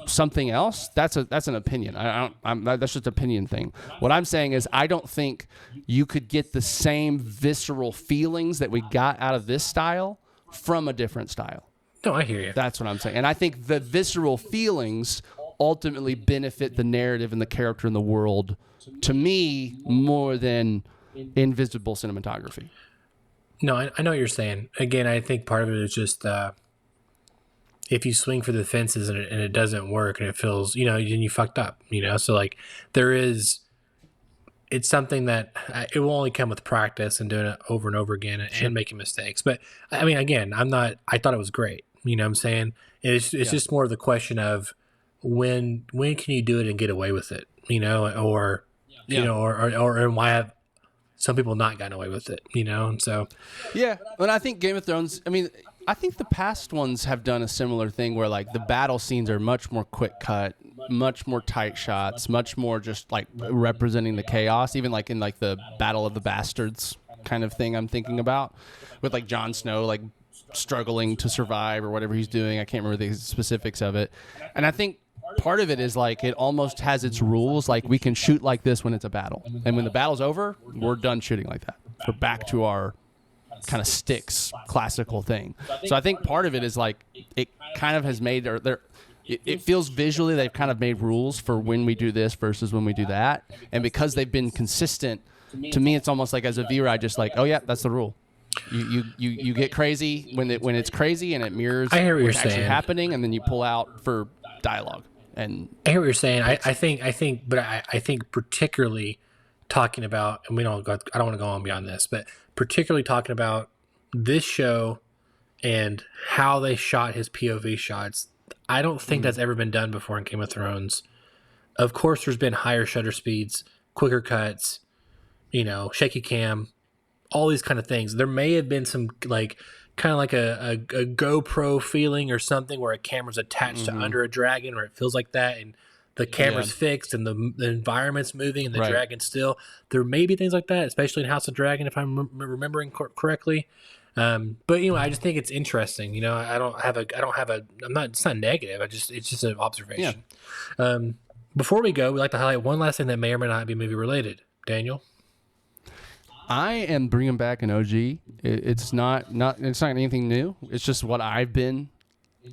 something else, that's an opinion. That's just an opinion thing. What I'm saying is I don't think you could get the same visceral feelings that we got out of this style from a different style. No, I hear you. That's what I'm saying. And I think the visceral feelings ultimately benefit the narrative and the character in the world, to me, more than invisible cinematography. No, I know what you're saying. Again, I think part of it is just if you swing for the fences and it doesn't work and it feels, you know, then you fucked up, you know? So like it's something that it will only come with practice and doing it over and over again and making mistakes. But I mean, again, I thought it was great. You know what I'm saying? It's just more of the question of when can you do it and get away with it, you know, or and why have some people not gotten away with it, you know? And so, yeah. And I think Game of Thrones, I mean, I think the past ones have done a similar thing where like the battle scenes are much more quick cut, much more tight shots, much more just like representing the chaos, even like in like the Battle of the Bastards kind of thing I'm thinking about with like Jon Snow like struggling to survive or whatever he's doing. I can't remember the specifics of it. And I think part of it is like it almost has its rules. Like we can shoot like this when it's a battle. And when the battle's over, we're done shooting like that. We're back to our kind of sticks classical thing. So I think part of it is like it kind of has made it feels visually they've kind of made rules for when we do this versus when we do that. And because they've been consistent, to me it's almost like as a viewer I just like, oh yeah, that's the rule. You get crazy when it's crazy and it mirrors I hear what you're what's actually saying. happening, and then you pull out for dialogue. And I hear what you're saying. I think particularly talking about, and I don't want to go on beyond this, but particularly talking about this show and how they shot his POV shots, I don't think that's ever been done before in Game of Thrones. Of course, there's been higher shutter speeds, quicker cuts, you know, shaky cam, all these kind of things. There may have been some like kind of like a GoPro feeling or something where a camera's attached to under a dragon, or it feels like that, and the camera's fixed and the environment's moving and the dragon's still. There may be things like that, especially in House of Dragon, if I'm remembering correctly. But you know, I just think it's interesting. You know, it's not negative. It's just an observation. Yeah. Before we go, we'd like to highlight one last thing that may or may not be movie related. Daniel? I am bringing back an OG. It's not anything new. It's just what I've been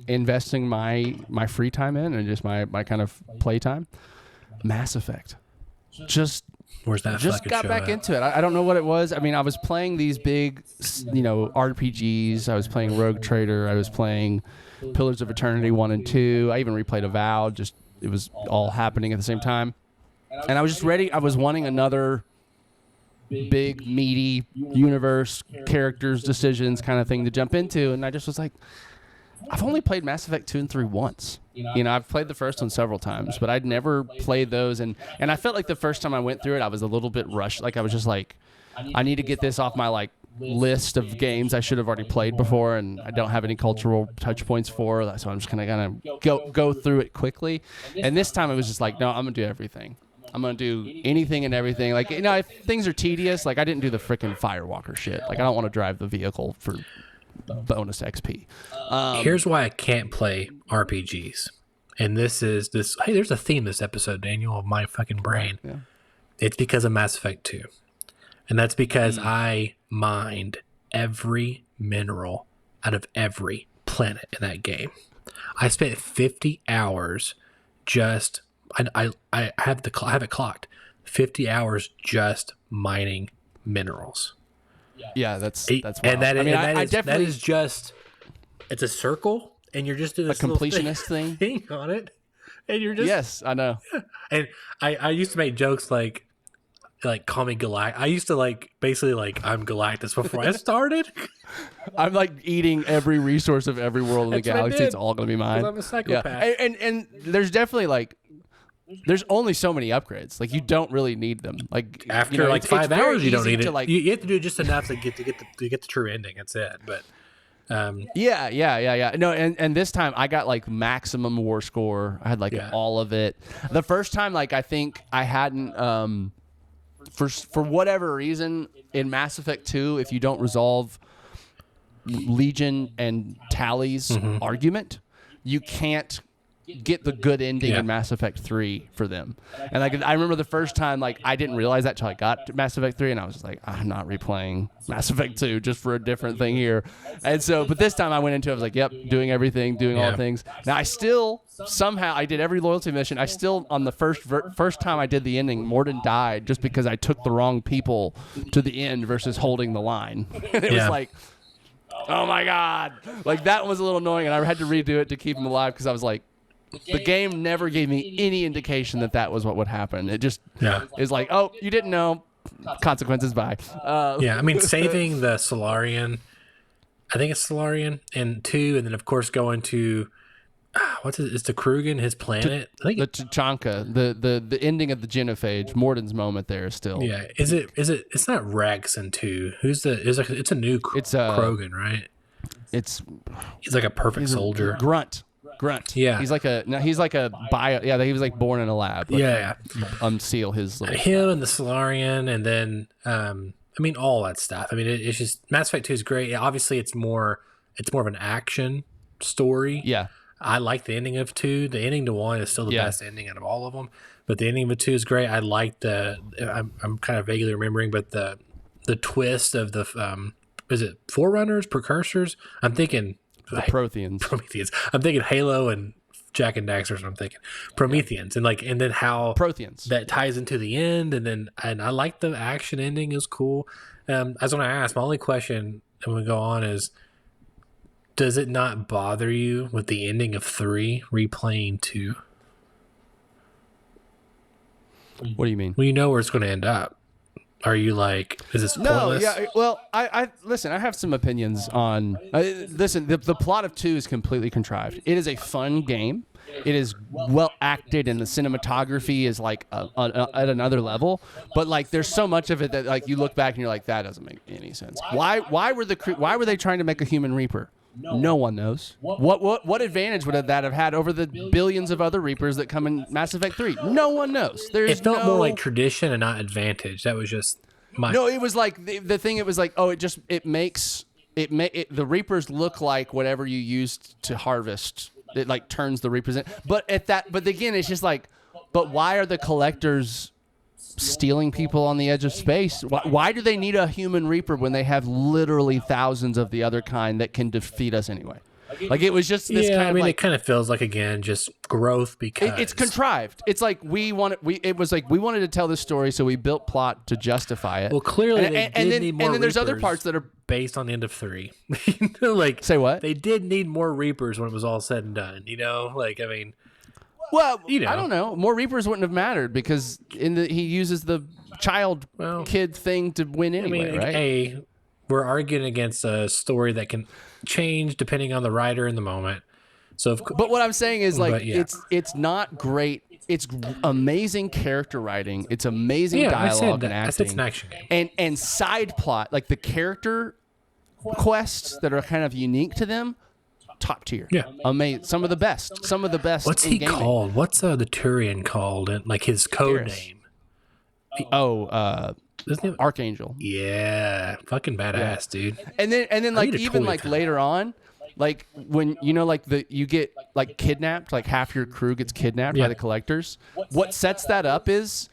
investing my free time in and just my kind of playtime. Mass Effect. Where's that? Just got back into it. I don't know what it was. I mean, I was playing these big, you know, RPGs. I was playing Rogue Trader. I was playing Pillars of Eternity 1 and 2. I even replayed Avowed. Just it was all happening at the same time. And I was just ready. I was wanting another big, meaty universe, characters, decisions kind of thing to jump into. And I just was like, I've only played Mass Effect 2 and 3 once. You know, I've played the first one several times, but I'd never played those. And I felt like the first time I went through it, I was a little bit rushed. Like I was just like, I need to get this off my like list of games I should have already played before, and I don't have any cultural touch points for, so I'm just gonna kind of go through it quickly. And this time it was just like, no, I'm gonna do everything. I'm gonna do anything and everything. Like, you know, if things are tedious, like I didn't do the freaking Firewalker shit. Like I don't want to drive the vehicle for bonus XP. Here's why I can't play RPGs, and this. Hey, there's a theme this episode, Daniel, of my fucking brain. Yeah. It's because of Mass Effect 2. And that's because I mined every mineral out of every planet in that game. I spent 50 hours just I have it clocked. 50 hours just mining minerals. Yeah, that's and wild. that is just, it's a circle, and you're just doing a this little completionist thing on it, and you're just, yes, I know. And I used to make jokes like call me Galactus. I used to basically I'm Galactus before I started. I'm like eating every resource of every world in the galaxy. It's all gonna be mine. I'm a psychopath. Yeah. And there's definitely there's only so many upgrades. Like you don't really need them. Like after 5 hours, you don't need it. You have to do just enough to get the true ending. That's it. But yeah. No, and this time I got maximum war score. I had all of it. The first time I think I hadn't for whatever reason in Mass Effect 2, if you don't resolve Legion and Tally's argument, you can't get the good ending in Mass Effect 3 for them. And I remember the first time I didn't realize that till I got to Mass Effect 3, and I was just like, I'm not replaying Mass Effect 2 just for a different thing here. And so, but this time I went into it, I was like, yep, doing everything, doing all the things. Now I still somehow I did every loyalty mission. I still on the first time I did the ending, Morden died just because I took the wrong people to the end versus holding the line. It was like, oh my god, that was a little annoying, and I had to redo it to keep him alive because I was like, the game never gave me any indication that was what would happen. It just is like, oh, you didn't know, consequences, bye. I mean, saving the Solarian, I think it's Solarian, and 2, and then of course going to it's the Krugen, his planet. I think the Tuchanka, the ending of the Genophage, Morden's moment there is still. Yeah, is it? It's not Rex in 2. Who's the? It's a new Krogan, right? He's like a perfect soldier. Grunt. Yeah. He's like a bio. Yeah, he was born in a lab. Unseal his little him and the Solarian, and then I mean all that stuff. I mean it's just Mass Effect 2 is great. Obviously it's more of an action story. Yeah. I like the ending of 2. The ending to 1 is still the best ending out of all of them. But the ending of 2 is great. I like I'm kind of vaguely remembering, but the twist of the is it Forerunners, Precursors? I'm thinking the Protheans. I'm thinking Halo and Jack and Daxter. I'm thinking Prometheans, and then how Protheans that ties into the end, and I like the action ending is cool. I was going to ask, my only question, and we go on, is does it not bother you with the ending of 3 replaying 2? What do you mean? Well, you know where it's going to end up. Are you like, is this pointless? No, yeah. Well, I listen. I have some opinions on. Listen, the plot of 2 is completely contrived. It is a fun game. It is well acted, and the cinematography is at another level. But there's so much of it that you look back and you're like, that doesn't make any sense. Why were they trying to make a human reaper? No one knows. What advantage would that have had over the billions of other Reapers that come in Mass Effect 3? No one knows. It felt more like tradition and not advantage. That was just my... No, it was like the thing. It was like, oh, it makes the Reapers look like whatever you used to harvest. It turns the Reapers in. But again, it's just but why are the collectors stealing people on the edge of space? Why do they need a human Reaper when they have literally thousands of the other kind that can defeat us anyway? It was just this kind of it kind of feels like, again, just growth because it's contrived. It's we wanted to tell this story, so we built plot to justify it. Well, clearly and then there's other parts that are based on the end of 3. Say what? They did need more Reapers when it was all said and done. Well, I don't know. More Reapers wouldn't have mattered because he uses the kid thing to win anyway, right? We're arguing against a story that can change depending on the writer in the moment. But what I'm saying is it's not great. it's amazing character writing. It's amazing dialogue and acting. It's an action game. And side plot, like the character quests that are kind of unique to them, top tier. Yeah. Amazing. Some of the best. What's he gaming. called? What's the Turian called? Like his code Garrus. name? Isn't it? Archangel. Yeah. Fucking badass, dude. And then like need to even toy like with him. later on, like when like you get like kidnapped, like half your crew gets kidnapped by the collectors. What sets that up is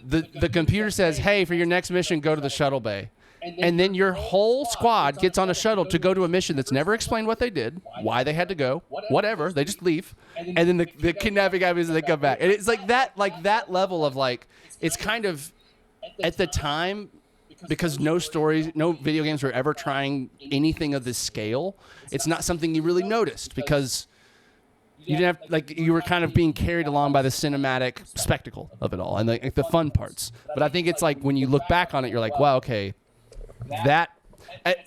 the computer says, "Hey, for your next mission, go to the shuttle bay." And then your whole squad gets on a shuttle to go to a mission that's never explained what they did, why they had to go, whatever. They just leave. And then the kidnapping guy is they come back. And it's like that level of like, it's kind of at the time, because no video games were ever trying anything of this scale. It's not something you really noticed because you didn't have, like, you were kind of being carried along by the cinematic spectacle of it all and like the fun parts. But I think it's like when you look back on it, you're like, wow, okay, that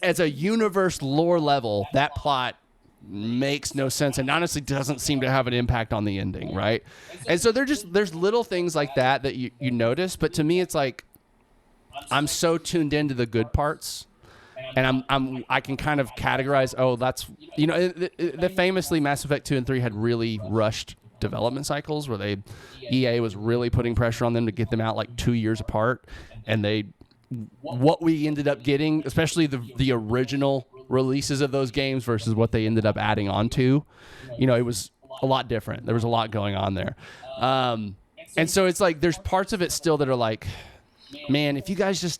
as a universe lore level, that plot makes no sense and honestly doesn't seem to have an impact on the ending, right? And so there's little things like that you notice, but to me it's like I'm so tuned into the good parts, and I can kind of categorize. Oh, that's the famously Mass Effect 2 and 3 had really rushed development cycles where EA was really putting pressure on them to get them out like 2 years apart, and what we ended up getting, especially the original releases of those games versus what they ended up adding on to, it was a lot different. There was a lot going on there, and so it's like there's parts of it still that are like, man, if you guys just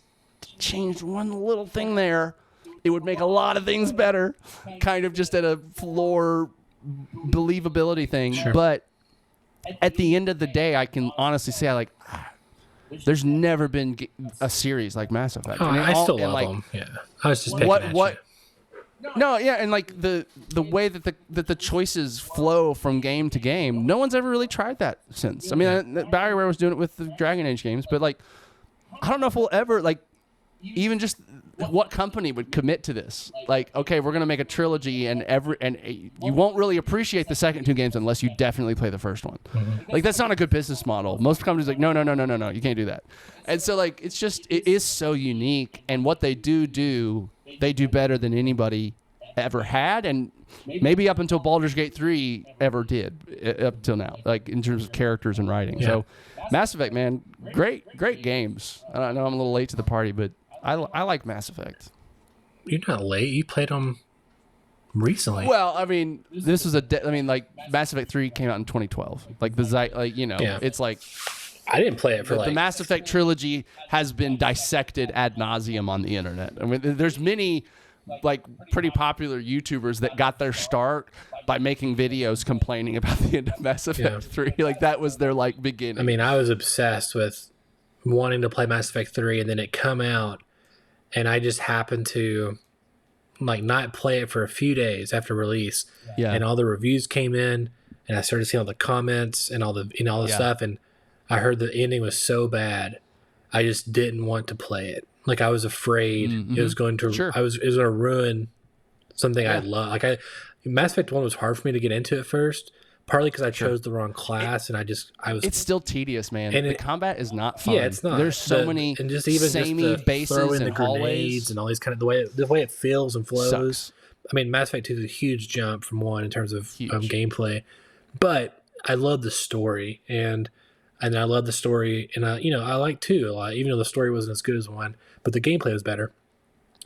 changed one little thing there, it would make a lot of things better. Kind of just at a floor believability thing. Sure. But at the end of the day, I can honestly say there's never been a series like Mass Effect. Oh, I still love them. Yeah, I was just picking at you. No, yeah, and like the way that the choices flow from game to game, no one's ever really tried that since. I mean, Bioware was doing it with the Dragon Age games, but like, I don't know if we'll ever, like, even just what company would commit to this? Like, okay, we're gonna make a trilogy, and you won't really appreciate the second two games unless you definitely play the first one. Mm-hmm. Like, that's not a good business model. Most companies are like, no, you can't do that. And so like, it is so unique, and what they do they do better than anybody ever had, and maybe up until Baldur's Gate 3 ever did up till now, like in terms of characters and writing. Yeah. So Mass Effect, man, great games. I know I'm a little late to the party, but I like Mass Effect. You're not late. You played them recently. Well, I mean, this was like Mass Effect 3 came out in 2012. Like it's like I didn't play it for the Mass Effect trilogy has been dissected ad nauseum on the internet. I mean, there's many like pretty popular YouTubers that got their start by making videos complaining about the end of Mass Effect 3. Like, that was their like beginning. I mean, I was obsessed with wanting to play Mass Effect 3, and then it come out, and I just happened to like not play it for a few days after release. Yeah. And all the reviews came in, and I started seeing all the comments and all the stuff, and I heard the ending was so bad, I just didn't want to play it. Like, I was afraid it was going to. Sure. It was going to ruin something I love. Like, Mass Effect 1 was hard for me to get into at first, partly because I chose the wrong class, and I was. It's still tedious, man. And the combat is not fun. Yeah, it's not. There's so many and just even samey bases throw in and the hallways grenades and all these kind of the way it feels and flows. Sucks. I mean, Mass Effect 2 is a huge jump from 1 in terms of gameplay, but I love the story and I love the story, and I like 2 a lot, even though the story wasn't as good as 1, but the gameplay was better.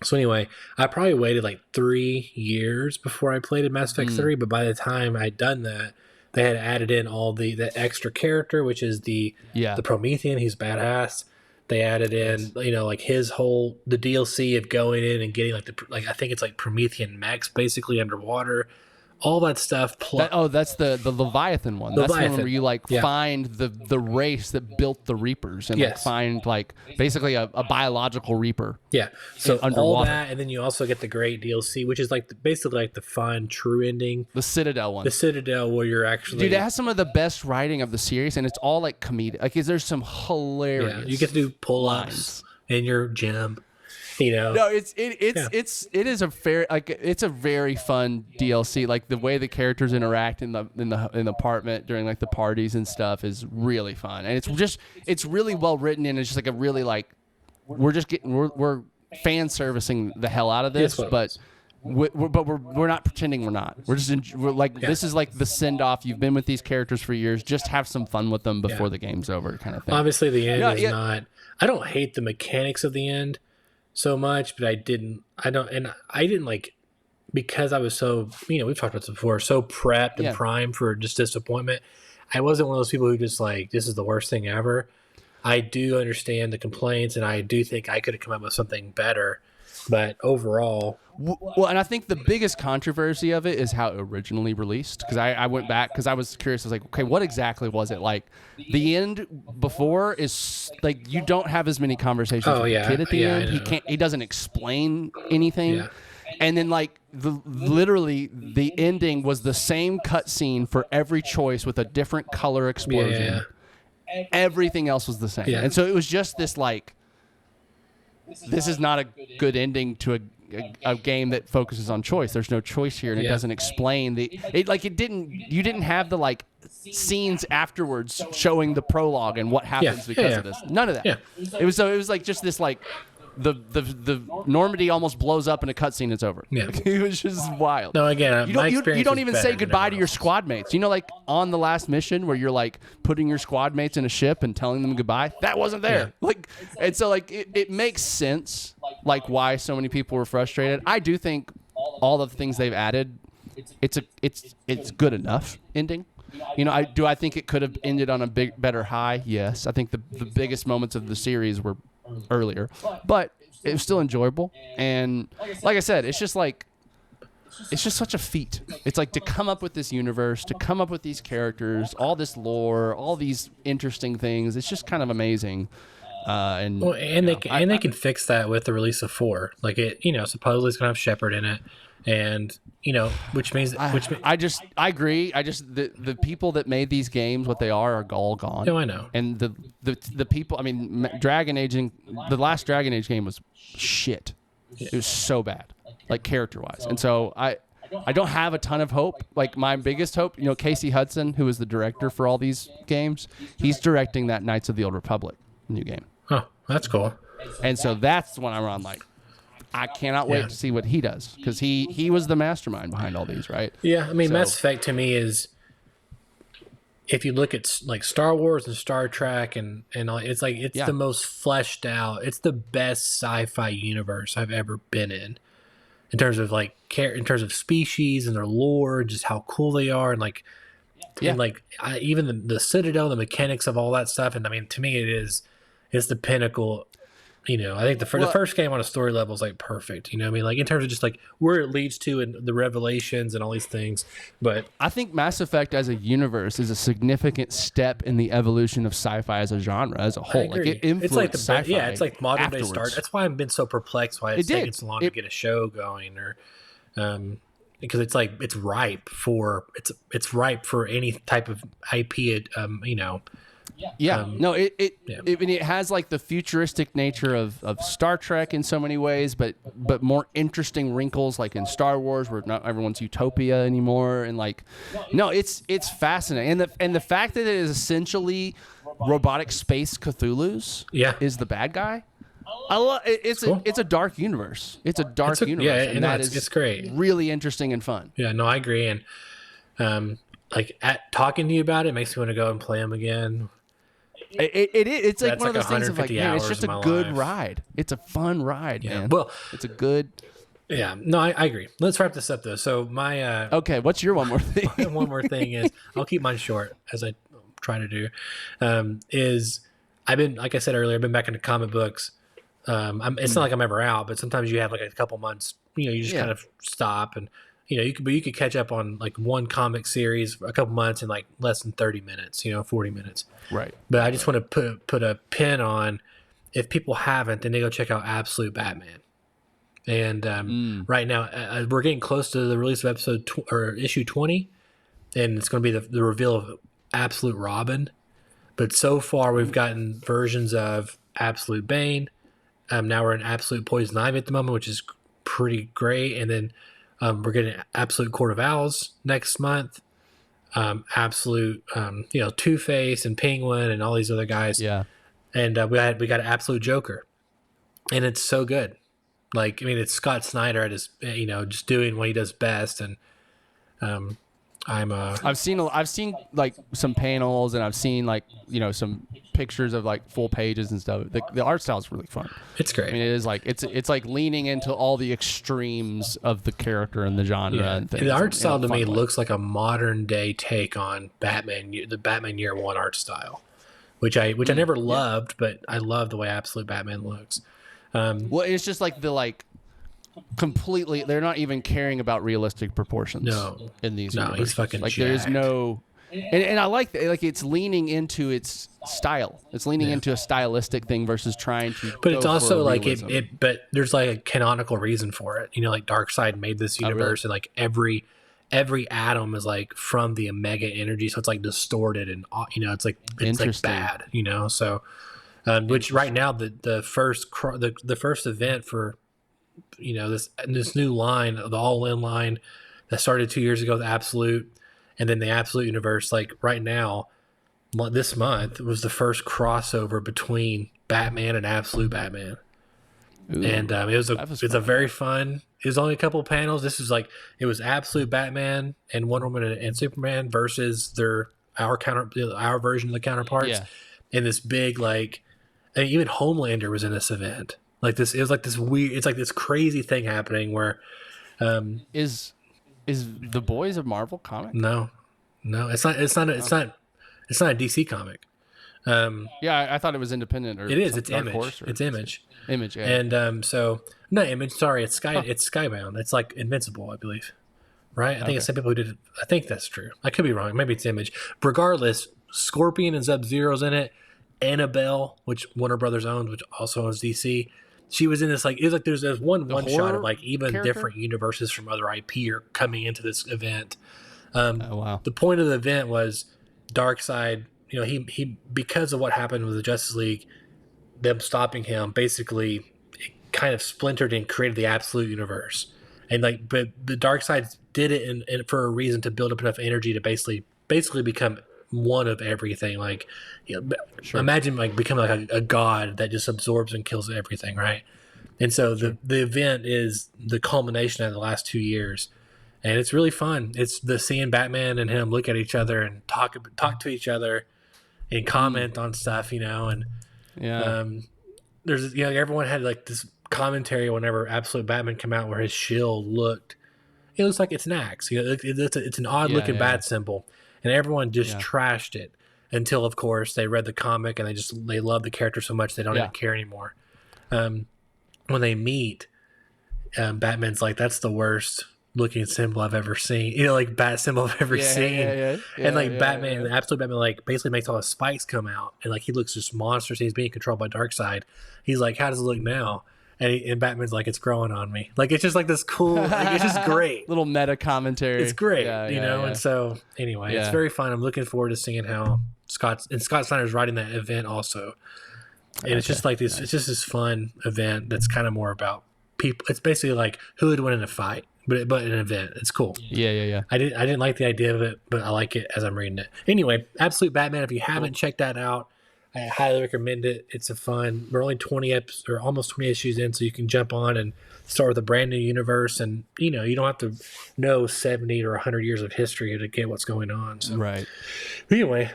So anyway, I probably waited like 3 years before I played Mass Effect 3, but by the time I'd done that, they had added in all the extra character, which is the Promethean. He's badass. They added in, like his whole the DLC of going in and getting like I think it's like Promethean mechs basically underwater. All that stuff. That's the Leviathan one. That's the one where you find the race that built the Reapers and find like basically a biological Reaper. Yeah. So underwater. All that, and then you also get the great DLC, which is like basically like the fun true ending. The Citadel one. The Citadel where you're actually. Dude, it has some of the best writing of the series, and it's all like comedic. Like, there's some hilarious. Yeah, you get to do pull-ups in your gym. You know, No, it is a fair, like, it's a very fun DLC. Like the way the characters interact in the apartment during like the parties and stuff is really fun, and it's really well written, and it's just like a really like we're fan servicing the hell out of this, but we're not pretending we're not. We're like this is like the send off. You've been with these characters for years. Just have some fun with them before the game's over, kind of thing. Obviously, the end is not. I don't hate the mechanics of the end so much, but I didn't like, because I was so, we've talked about this before, so prepped and primed for just disappointment. I wasn't one of those people who just like, this is the worst thing ever. I do understand the complaints, and I do think I could have come up with something better. But overall, well, and I think the biggest controversy of it is how it originally released. Because I went back because I was curious. I was like, okay, what exactly was it like? The end before is like you don't have as many conversations with the kid at the end. He doesn't explain anything. Yeah. And then like literally the ending was the same cutscene for every choice with a different color explosion. Yeah. Everything else was the same. Yeah. And so it was just this like, this is not a good ending to a game that focuses on choice. There's no choice here, and it doesn't explain you didn't have the like scenes afterwards showing the prologue and what happens because of this. None of that. Yeah. It was like just this like the Normandy almost blows up in a cutscene. It's over. Yeah. Like, it was just wild. No, again, you don't even say goodbye to your squad mates. You know, like on the last mission where you're like putting your squad mates in a ship and telling them goodbye. That wasn't there. Yeah. Like, and so like it makes sense like why so many people were frustrated. I do think all the things they've added, it's good enough ending. I think it could have ended on a better high. Yes, I think the biggest moments of the series were earlier, but it was still enjoyable. And like I said, it's just such a feat. It's like to come up with this universe, to come up with these characters, all this lore, all these interesting things. It's just kind of amazing. They can fix that with the release of 4. Like it, supposedly it's gonna have Shepard in it, and which means I agree. The people that made these games, what they are all gone. No, I know. And the people, I mean, the last Dragon Age game was shit. It was so bad, like character wise. And so I don't have a ton of hope. Like my biggest hope, Casey Hudson, who is the director for all these games, he's directing that Knights of the Old Republic new game. Oh, that's cool. And so that's when I'm on like, I cannot wait to see what he does, because he was the mastermind behind all these, right? Yeah, I mean, Mass Effect to me is, if you look at like Star Wars and Star Trek and all, it's like the most fleshed out. It's the best sci-fi universe I've ever been in terms of like in terms of species and their lore, just how cool they are, and like even the Citadel, the mechanics of all that stuff. And I mean, to me, it's the pinnacle. I think the first game on a story level is like perfect. I mean, like in terms of just like where it leads to and the revelations and all these things. But I think Mass Effect as a universe is a significant step in the evolution of sci-fi as a genre as a whole. Like it influenced sci-fi. Yeah, it's like modern day Star. That's why I've been so perplexed why it's taking so long to get a show going, or because it's like it's ripe for any type of IP. It has like the futuristic nature of Star Trek in so many ways, but more interesting wrinkles like in Star Wars, where not everyone's utopia anymore, and like it's fascinating. And the fact that it is essentially robotic space Cthulhu's is the bad guy. I love it's cool. It's a dark universe. It's a dark universe, and it's great, really interesting and fun. Yeah, no, I agree. And talking to you about it makes me want to go and play them again. It's like one of those things of like, man, it's just a good ride. It's a fun ride, man. Well, it's a good. Yeah, no, I agree. Let's wrap this up though. So my okay, what's your one more thing? One more thing is I'll keep mine short, as I try to do. Is I've been, like I said earlier, I've been back into comic books. It's not like I'm ever out, but sometimes you have like a couple months. You just kind of stop, and you could catch up on like one comic series for a couple months in like less than 30 minutes, 40 minutes. Right. But I just want to put a pin on, if people haven't, then they go check out Absolute Batman. And right now we're getting close to the release of issue 20, and it's going to be the reveal of Absolute Robin. But so far we've gotten versions of Absolute Bane, Now we're in Absolute Poison Ivy at the moment, which is pretty great. And then we're getting Absolute Court of Owls next month. Absolute, Two-Face and Penguin and all these other guys. Yeah. And we got Absolute Joker, and it's so good. Like, I mean, it's Scott Snyder at his, just doing what he does best. And I've seen like some panels, and I've seen like some pictures of like full pages and stuff. The art style is really fun. It's great. I mean, it is like it's like leaning into all the extremes of the character and the genre and things. And the art style to me way. looks like a modern day take on Batman, the Batman Year One art style, which I never loved, but I love the way Absolute Batman looks. Well, it's just like completely. They're not even caring about realistic proportions. No, in these. No, universes. he's fucking like jacked. there is no. And I like that. Like it's leaning into its style. It's leaning into a stylistic thing versus trying to. But it's also like realism. But there's like a canonical reason for it. Like Darkseid made this universe, and like every atom is like from the Omega energy, so it's like distorted and it's like bad. So which right now the first event for this new line, the All In line that started 2 years ago with Absolute. And then the Absolute Universe, like right now, this month was the first crossover between Batman and Absolute Batman. Ooh, and it was a very fun. It was only a couple of panels. This is it was Absolute Batman and Wonder Woman and Superman versus our version of the counterparts. Yeah. And this big and even Homelander was in this event. It was like this weird. It's like this crazy thing happening where Is The Boys a Marvel comic? No, it's not. It's not a DC comic. Yeah, I thought it was independent. Or it is. It's Dark Image. Horse It's Image. Image. Yeah. And so not Image. Sorry, it's Sky. It's Skybound. It's like Invincible, I believe. Right? I think it's some people who did it. I think that's true. I could be wrong. Maybe it's Image. Regardless, Scorpion and Sub-Zero's in it. Annabelle, which Warner Brothers owns, which also owns DC. She was in this it was like there's one shot of even character? Different universes from other IP are coming into this event. Oh wow! The point of the event was Darkseid. He because of what happened with the Justice League, them stopping him, basically it kind of splintered and created the Absolute Universe. And but the Darkseid did it and for a reason to build up enough energy to basically become one of everything. Sure. Imagine becoming a god that just absorbs and kills everything, right? And so the event is the culmination of the last 2 years, and it's really fun. It's seeing Batman and him look at each other and talk to each other and comment on stuff, and there's everyone had this commentary whenever Absolute Batman came out where his shield looks like it's an axe. It's an odd looking bat symbol. And everyone just trashed it until, of course, they read the comic and they love the character so much they don't even care anymore. When they meet, Batman's like, "That's the worst looking symbol I've ever seen." Bat symbol I've ever seen. And Batman, Absolute Batman, basically makes all his spikes come out, and he looks just monstrous. He's being controlled by Darkseid. He's like, "How does it look now?" And Batman's like, "It's growing on me." It's just this cool. It's just great. Little meta commentary. It's great, And so anyway, it's very fun. I'm looking forward to seeing how Scott Snyder's writing that event also. And it's just this. Nice. It's just this fun event that's kind of more about people. It's basically who would win in a fight, but an event. It's cool. Yeah. I didn't like the idea of it, but I like it as I'm reading it. Anyway, Absolute Batman. If you haven't checked that out, I highly recommend it. It's we're only 20 episodes or almost 20 issues in, so you can jump on and start with a brand new universe. And you don't have to know 70 or 100 years of history to get what's going on. So. Right. Anyway,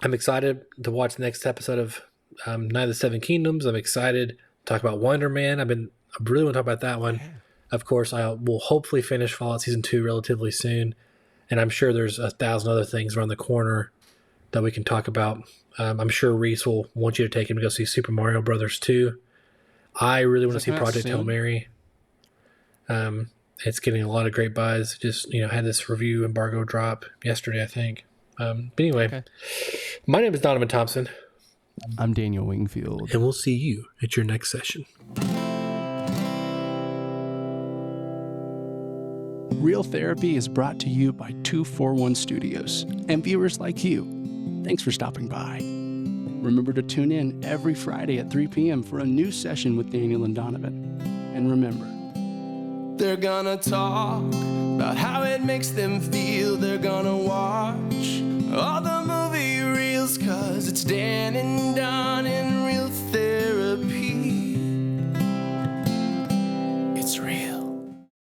I'm excited to watch the next episode of Night of the Seven Kingdoms. I'm excited to talk about Wonder Man. I really want to talk about that one. Of course, I will hopefully finish Fallout Season 2 relatively soon, and I'm sure there's 1,000 other things around the corner that we can talk about. I'm sure Reese will want you to take him to go see Super Mario Brothers 2. I really want to see Project Hail Mary. It's getting a lot of great buzz. Just had this review embargo drop yesterday, I think. But anyway, My name is Donavon Thompson. I'm Daniel Wingfield. And we'll see you at your next session. Real Therapy is brought to you by 241 Studios and viewers like you. Thanks for stopping by. Remember to tune in every Friday at 3 p.m. for a new session with Daniel and Donavon. And remember, they're gonna talk about how it makes them feel. They're gonna watch all the movie reels, 'cause it's Dan and